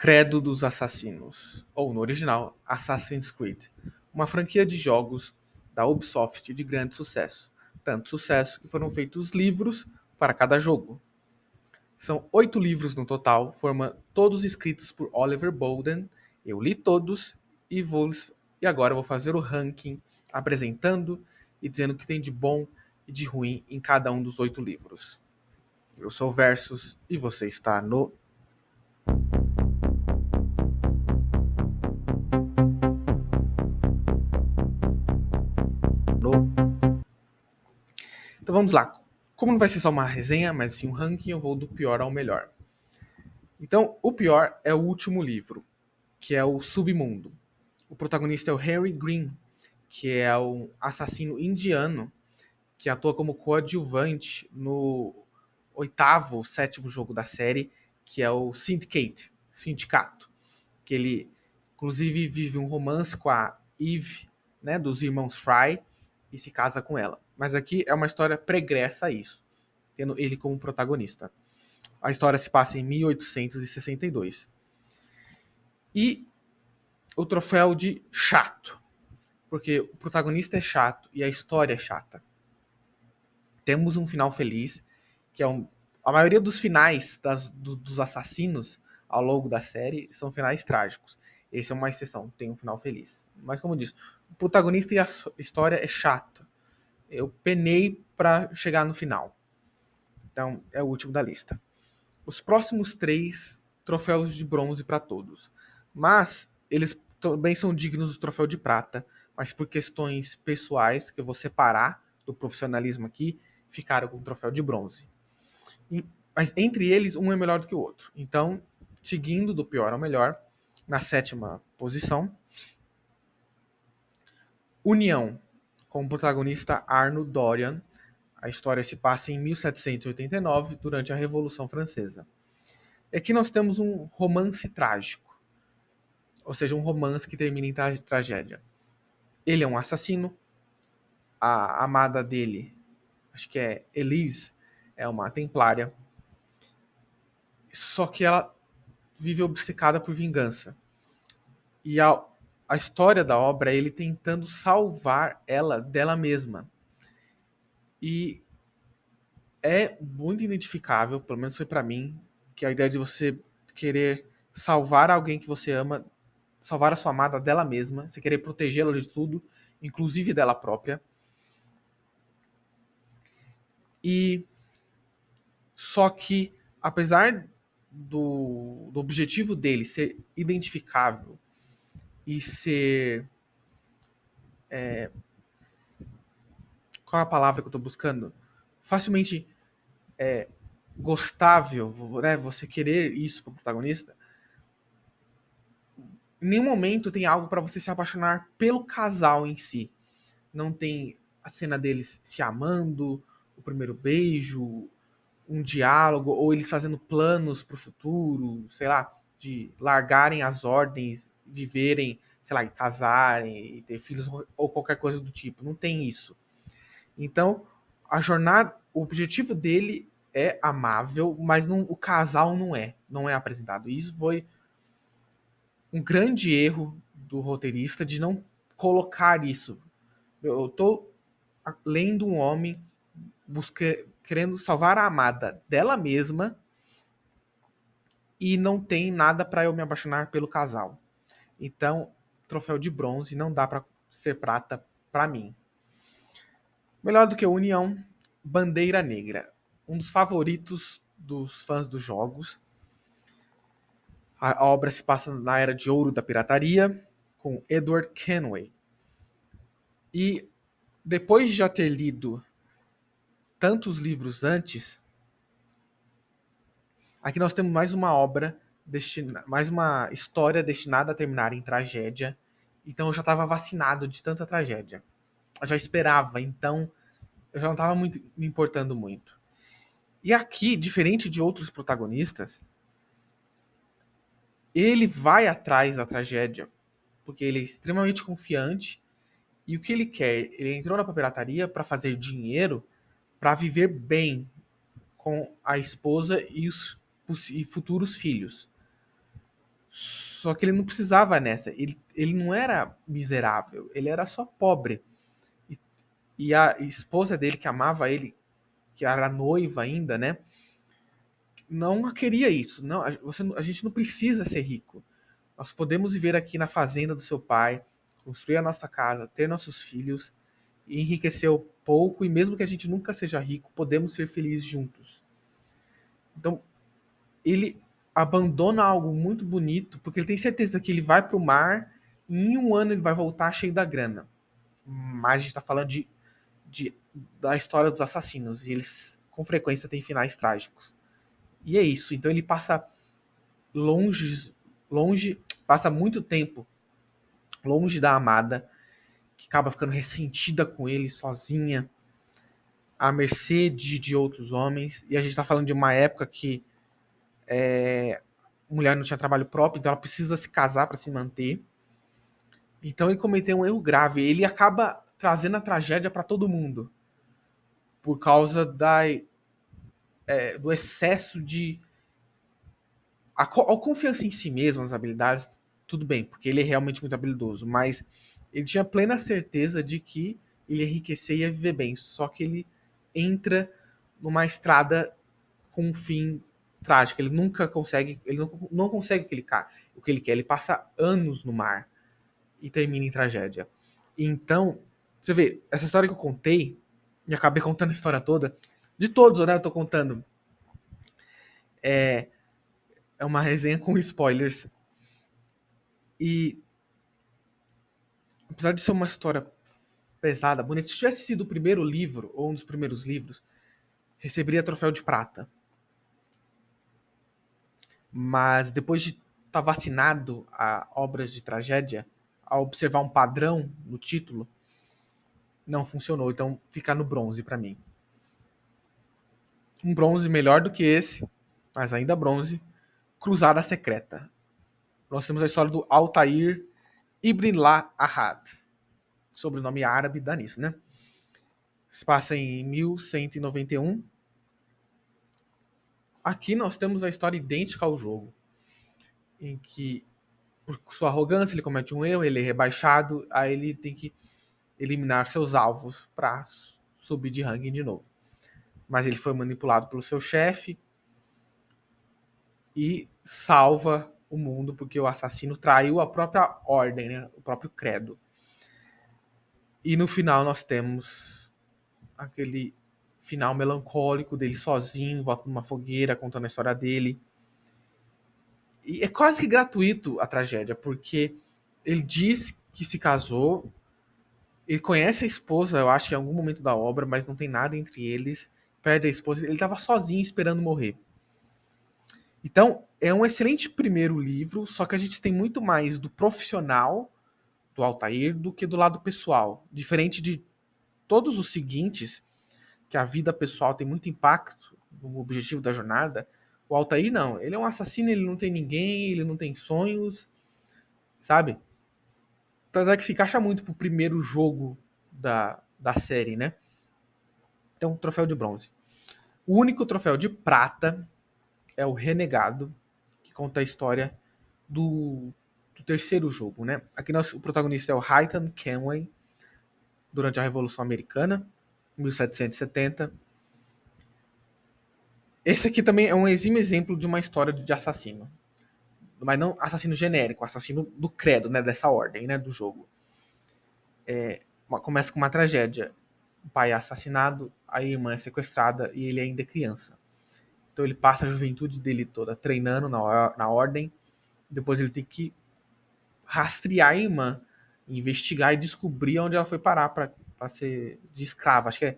Credo dos Assassinos, ou no original, Assassin's Creed, uma franquia de jogos da Ubisoft de grande sucesso. Tanto sucesso que foram feitos livros para cada jogo. São 8 livros no total, todos escritos por Oliver Bolden. Eu li todos e agora eu vou fazer o ranking apresentando e dizendo o que tem de bom e de ruim em cada um dos 8 livros. Eu sou o Versus e você está no Então vamos lá. Como não vai ser só uma resenha, mas sim um ranking, eu vou do pior ao melhor. Então, o pior é o último livro, que é o Submundo. O protagonista é o Harry Green, que é um assassino indiano que atua como coadjuvante no sétimo jogo da série, que é o Sindicato, que ele inclusive vive um romance com a Eve, né, dos irmãos Fry, e se casa com ela. Mas aqui é uma história pregressa a isso, tendo ele como protagonista. A história se passa em 1862. E o troféu de chato, porque o protagonista é chato e a história é chata. Temos um final feliz, que é a maioria dos finais dos assassinos ao longo da série são finais trágicos. Esse é uma exceção, tem um final feliz. Mas como eu disse, o protagonista e a história é chato. Eu penei para chegar no final. Então, é o último da lista. Os próximos 3 troféus de bronze para todos. Mas eles também são dignos do troféu de prata, mas por questões pessoais, que eu vou separar do profissionalismo aqui, ficaram com o troféu de bronze. Mas entre eles, um é melhor do que o outro. Então, seguindo do pior ao melhor, na 7ª posição, União, com o protagonista Arno Dorian. A história se passa em 1789, durante a Revolução Francesa. Aqui nós temos um romance trágico, ou seja, um romance que termina em tragédia. Ele é um assassino, a amada dele, acho que é Elise, é uma templária, só que ela vive obcecada por vingança. E a história da obra é ele tentando salvar ela dela mesma. E é muito identificável, pelo menos foi para mim, que a ideia de você querer salvar alguém que você ama, salvar a sua amada dela mesma, você querer protegê-la de tudo, inclusive dela própria. E só que, apesar do objetivo dele ser identificável e ser... qual é a palavra que eu estou buscando? Facilmente gostável, né? Você querer isso pro protagonista. Em nenhum momento tem algo para você se apaixonar pelo casal em si. Não tem a cena deles se amando, o primeiro beijo, um diálogo, ou eles fazendo planos pro futuro, sei lá, de largarem as ordens, viverem, sei lá, e casarem, e ter filhos ou qualquer coisa do tipo. Não tem isso. Então, a jornada, o objetivo dele é amável, mas não, o casal não é apresentado. Isso foi um grande erro do roteirista de não colocar isso. Eu tô lendo um homem querendo salvar a amada dela mesma e não tem nada para eu me apaixonar pelo casal. Então, troféu de bronze não dá para ser prata para mim. Melhor do que União, Bandeira Negra, um dos favoritos dos fãs dos jogos. A obra se passa na era de ouro da pirataria, com Edward Kenway. E depois de já ter lido tantos livros antes, aqui nós temos mais uma obra, mais uma história destinada a terminar em tragédia. Então eu já estava vacinado de tanta tragédia. Eu já esperava, então eu já não estava me importando muito. E aqui, diferente de outros protagonistas, ele vai atrás da tragédia, porque ele é extremamente confiante e o que ele quer? Ele entrou na pirataria para fazer dinheiro, para viver bem com a esposa e os futuros filhos. Só que ele não precisava nessa. Ele não era miserável, ele era só pobre. E, e a esposa dele, que amava ele, que era noiva ainda, né? Não queria isso. Não, a gente não precisa ser rico. Nós podemos viver aqui na fazenda do seu pai, construir a nossa casa, ter nossos filhos, e enriquecer pouco, e mesmo que a gente nunca seja rico, podemos ser felizes juntos. Então, ele abandona algo muito bonito, porque ele tem certeza que ele vai para o mar, e em um ano ele vai voltar cheio da grana. Mas a gente está falando de, da história dos assassinos, e eles com frequência têm finais trágicos. E é isso. Então ele passa longe, passa muito tempo longe da amada, que acaba ficando ressentida com ele, sozinha, à mercê de outros homens. E a gente está falando de uma época que a mulher não tinha trabalho próprio, então ela precisa se casar para se manter. Então ele cometeu um erro grave. Ele acaba trazendo a tragédia para todo mundo por causa do excesso de a confiança em si mesmo, nas habilidades. Tudo bem, porque ele é realmente muito habilidoso, mas ele tinha plena certeza de que ele ia enriquecer e ia viver bem. Só que ele entra numa estrada com um fim trágico. Ele nunca consegue, ele não consegue o que ele quer. Ele passa anos no mar e termina em tragédia. Então, você vê, essa história que eu contei, e acabei contando a história toda, de todos, né? Eu tô contando. É uma resenha com spoilers. E apesar de ser uma história pesada, bonita, se tivesse sido o primeiro livro, ou um dos primeiros livros, receberia troféu de prata. Mas depois de estar vacinado a obras de tragédia, ao observar um padrão no título, não funcionou. Então fica no bronze para mim. Um bronze melhor do que esse, mas ainda bronze, Cruzada Secreta. Nós temos a história do Altair Ibn Ahad. Sobrenome árabe dá nisso, né? Se passa em 1191. Aqui nós temos a história idêntica ao jogo, em que, por sua arrogância, ele comete um erro, ele é rebaixado, aí ele tem que eliminar seus alvos para subir de ranking de novo. Mas ele foi manipulado pelo seu chefe e salva o mundo porque o assassino traiu a própria ordem, né? O próprio credo. E no final nós temos aquele final melancólico dele sozinho, em volta de uma fogueira, contando a história dele. E é quase que gratuito a tragédia, porque ele diz que se casou, ele conhece a esposa, eu acho que em algum momento da obra, mas não tem nada entre eles, perde a esposa, ele estava sozinho esperando morrer. Então, é um excelente primeiro livro, só que a gente tem muito mais do profissional do Altair do que do lado pessoal. Diferente de todos os seguintes, que a vida pessoal tem muito impacto no objetivo da jornada, o Altair não. Ele é um assassino, ele não tem ninguém, ele não tem sonhos, sabe? Tanto é que se encaixa muito pro primeiro jogo da série, né? Então, troféu de bronze. O único troféu de prata é o Renegado, que conta a história do terceiro jogo, né? Aqui o protagonista é o Haytham Kenway, durante a Revolução Americana, 1770. Esse aqui também é um exímio exemplo de uma história de assassino. Mas não assassino genérico, assassino do credo, né? Dessa ordem, né? Do jogo. Começa com uma tragédia. O pai é assassinado, a irmã é sequestrada e ele ainda é criança. Então ele passa a juventude dele toda treinando na ordem. Depois ele tem que rastrear a irmã, investigar e descobrir onde ela foi parar para ser de escrava. Acho que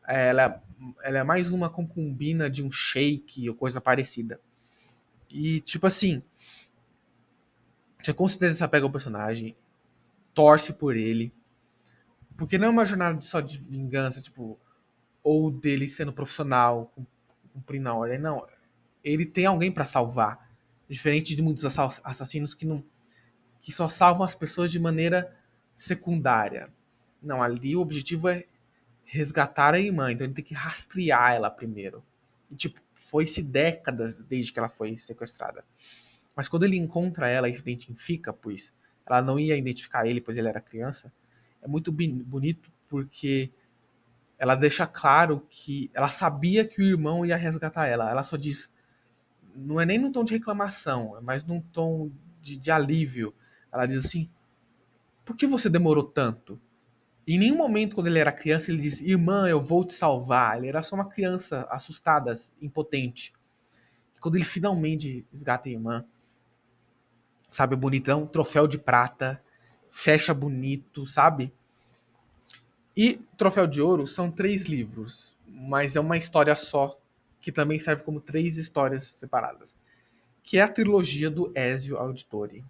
ela é mais uma concubina de um sheik ou coisa parecida. E, tipo assim, você com certeza se apega ao personagem, torce por ele, porque não é uma jornada só de vingança, tipo, ou dele sendo profissional, cumprindo a ordem, não. Ele tem alguém para salvar. Diferente de muitos assassinos que só salvam as pessoas de maneira secundária. Não, ali o objetivo é resgatar a irmã, então ele tem que rastrear ela primeiro. E, tipo, foi-se décadas desde que ela foi sequestrada. Mas quando ele encontra ela e se identifica, pois ela não ia identificar ele, pois ele era criança, é muito bonito porque ela deixa claro que ela sabia que o irmão ia resgatar ela. Ela só diz, não é nem num tom de reclamação, é mais num tom de alívio. Ela diz assim: por que você demorou tanto? Em nenhum momento, quando ele era criança, ele disse: irmã, eu vou te salvar. Ele era só uma criança assustada, impotente. E quando ele finalmente resgata a irmã, sabe, bonitão, troféu de prata, fecha bonito, sabe? E Troféu de Ouro são 3 livros, mas é uma história só, que também serve como 3 histórias separadas, que é a trilogia do Ezio Auditore.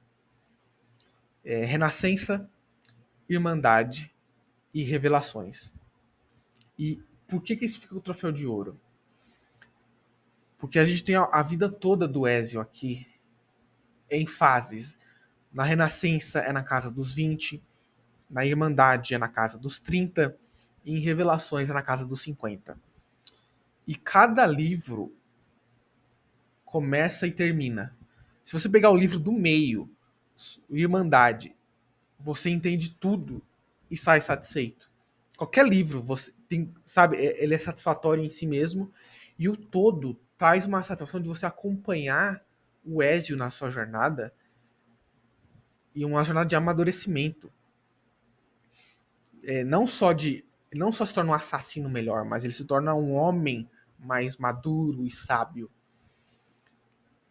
Renascença, Irmandade e Revelações. E por que esse fica o Troféu de Ouro? Porque a gente tem a vida toda do Ezio aqui em fases. Na Renascença é na casa dos 20, na Irmandade é na casa dos 30, e em Revelações é na casa dos 50. E cada livro começa e termina. Se você pegar o livro do meio, Irmandade, você entende tudo e sai satisfeito. Qualquer livro, você tem, sabe, ele é satisfatório em si mesmo, e o todo traz uma satisfação de você acompanhar o Ezio na sua jornada, e uma jornada de amadurecimento. Não só se torna um assassino melhor, mas ele se torna um homem mais maduro e sábio.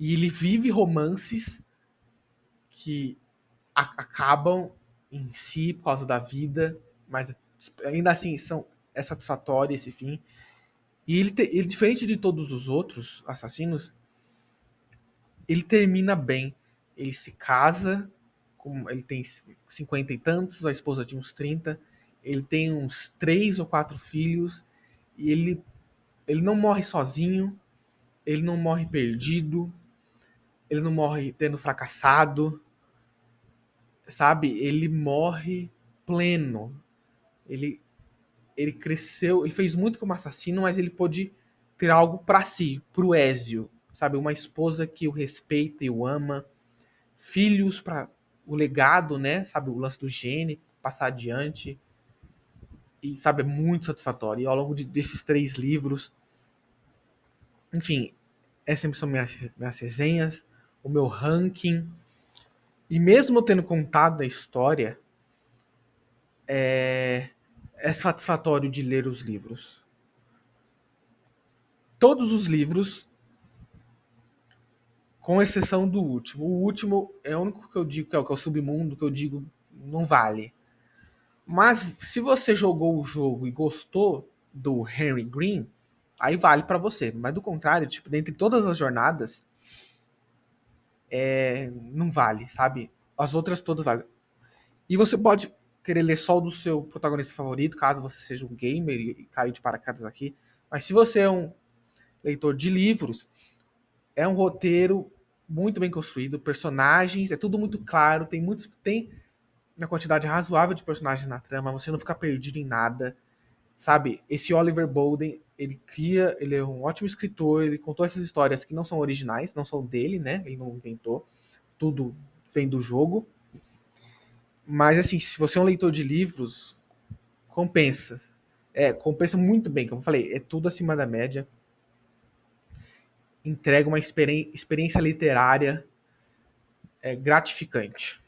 E ele vive romances que acabam em si por causa da vida, mas ainda assim é satisfatório esse fim. E ele, diferente de todos os outros assassinos, ele termina bem. Ele se casa, ele tem 50 e tantos, a esposa tinha uns 30, ele tem uns 3 ou 4 filhos, e ele não morre sozinho, ele não morre perdido, ele não morre tendo fracassado, sabe? Ele morre pleno. Ele, ele cresceu, ele fez muito como assassino, mas ele pôde ter algo para si, pro Ezio, sabe? Uma esposa que o respeita e o ama, filhos para o legado, né? Sabe? O lance do gene, passar adiante. E, sabe, é muito satisfatório. E ao longo desses 3 livros, enfim, essas são minhas resenhas, o meu ranking. E mesmo eu tendo contado a história, é satisfatório de ler os livros. Todos os livros, com exceção do último. O último é o único que eu digo, que é o Submundo, que eu digo não vale. Mas se você jogou o jogo e gostou do Henry Green, aí vale para você. Mas do contrário, tipo, dentre todas as jornadas, não vale, sabe? As outras todas valem. E você pode querer ler só o do seu protagonista favorito, caso você seja um gamer e caiu de paraquedas aqui. Mas se você é um leitor de livros, é um roteiro muito bem construído, personagens, é tudo muito claro, tem uma quantidade razoável de personagens na trama, você não fica perdido em nada, sabe? Esse Oliver Bolden, ele é um ótimo escritor, ele contou essas histórias que não são originais, não são dele, né? Ele não inventou, tudo vem do jogo. Mas assim, se você é um leitor de livros, compensa. Compensa muito bem, como eu falei, é tudo acima da média. Entrega uma experiência literária gratificante.